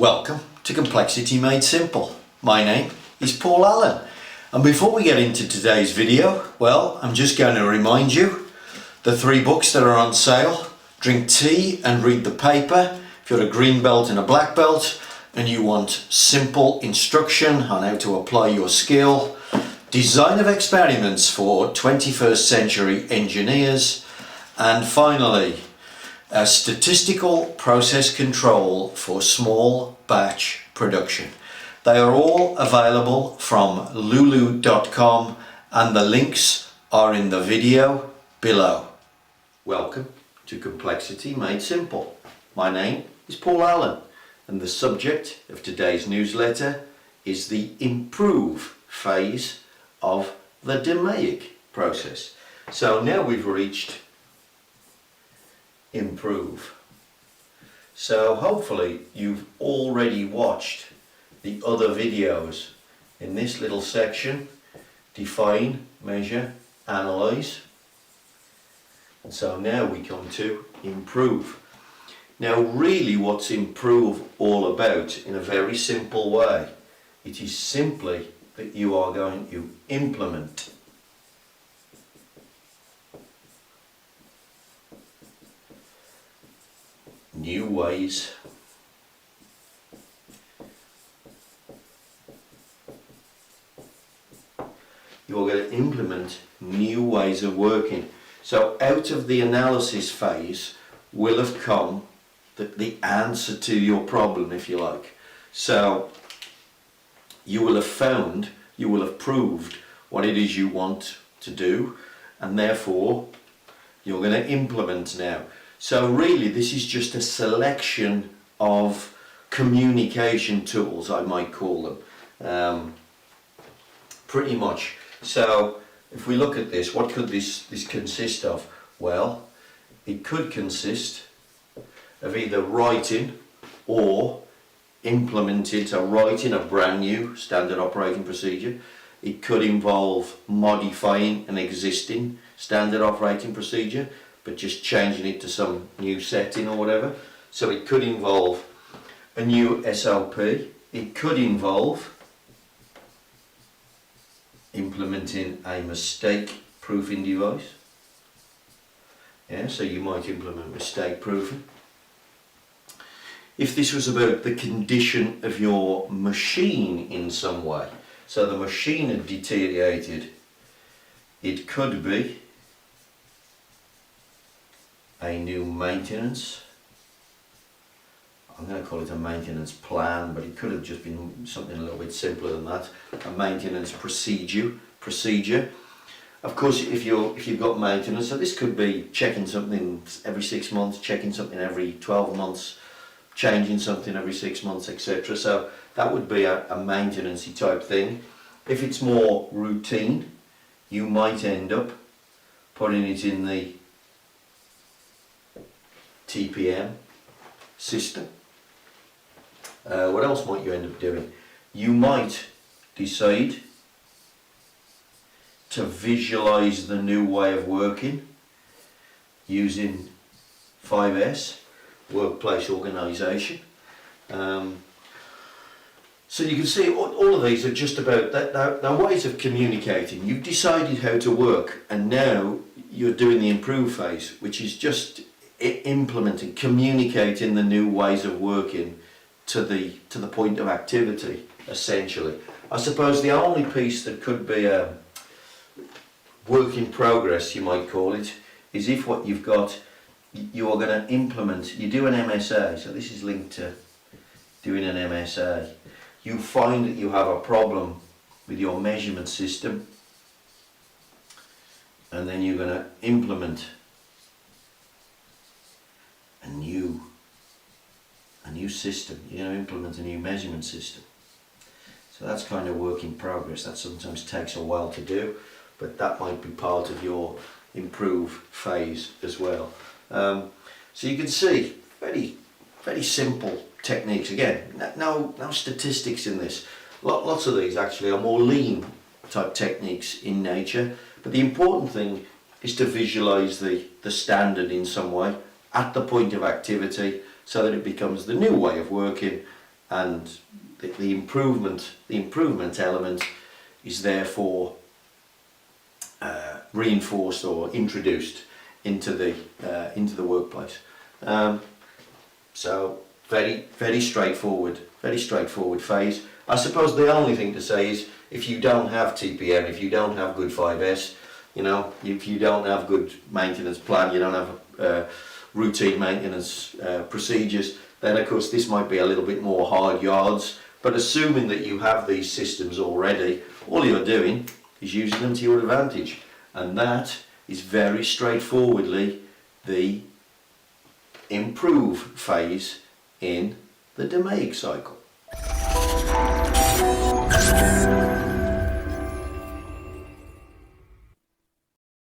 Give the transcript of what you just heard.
Welcome to Complexity Made Simple. My name is Paul Allen, and before we get into today's video, well, I'm just going to remind you the 3 books that are on sale. Drink tea and read the paper. If you're a green belt and a black belt and you want simple instruction on how to apply your skill, design of experiments for 21st century engineers, and finally a statistical process control for small batch production. They are all available from lulu.com and the links are in the video below. Welcome to Complexity Made Simple. My name is Paul Allen and the subject of today's newsletter is the improve phase of the DMAIC process. So now we've reached improve. So hopefully you've already watched the other videos in this little section: define, measure, analyze. And so now we come to improve. Now really what's improve all about, in a very simple way, it is simply that you are going to implement new ways you're going to implement new ways of working. So out of the analysis phase will have come the answer to your problem, if you like. So you will have found, you will have proved what it is you want to do, and therefore you're going to implement now. So really this is just a selection of communication tools, I might call them, pretty much. So if we look at this, what could this consist of? Well, it could consist of either writing or implementing, so writing a brand new standard operating procedure. It could involve modifying an existing standard operating procedure, but just changing it to some new setting or whatever. So it could involve a new SOP. It could involve implementing a mistake proofing device. Yeah, so you might implement mistake proofing. If this was about the condition of your machine in some way, so the machine had deteriorated, it could be a new maintenance. I'm going to call it a maintenance plan, but it could have just been something a little bit simpler than that. A maintenance procedure. Of course, if you've got maintenance, so this could be checking something every 6 months, checking something every 12 months, changing something every 6 months, etc. So that would be a maintenance-y type thing. If it's more routine, you might end up putting it in the TPM system. What else might you end up doing? You might decide to visualize the new way of working using 5S, workplace organization. So you can see all of these are just about they're ways of communicating. You've decided how to work, and now you're doing the improve phase, which is just implementing, communicating the new ways of working to the point of activity, essentially. I suppose the only piece that could be a work in progress, you might call it, is if what you've got, you are going to implement, you do an MSA, so this is linked to doing an MSA. You find that you have a problem with your measurement system, and then you're going to implement a new system. You're going to implement a new measurement system. So that's kind of work in progress. That sometimes takes a while to do, but that might be part of your improve phase as well. So you can see very simple techniques. Again, no statistics in this. Lots of these actually are more lean type techniques in nature, but the important thing is to visualize the standard in some way at the point of activity, so that it becomes the new way of working, and the improvement element is therefore reinforced or introduced into the workplace. So very straightforward phase. I suppose the only thing to say is, if you don't have TPM, if you don't have good 5S, you know, if you don't have good maintenance plan, you don't have routine maintenance procedures, then of course this might be a little bit more hard yards. But assuming that you have these systems already, all you're doing is using them to your advantage, and that is very straightforwardly the improve phase in the DMAIC cycle.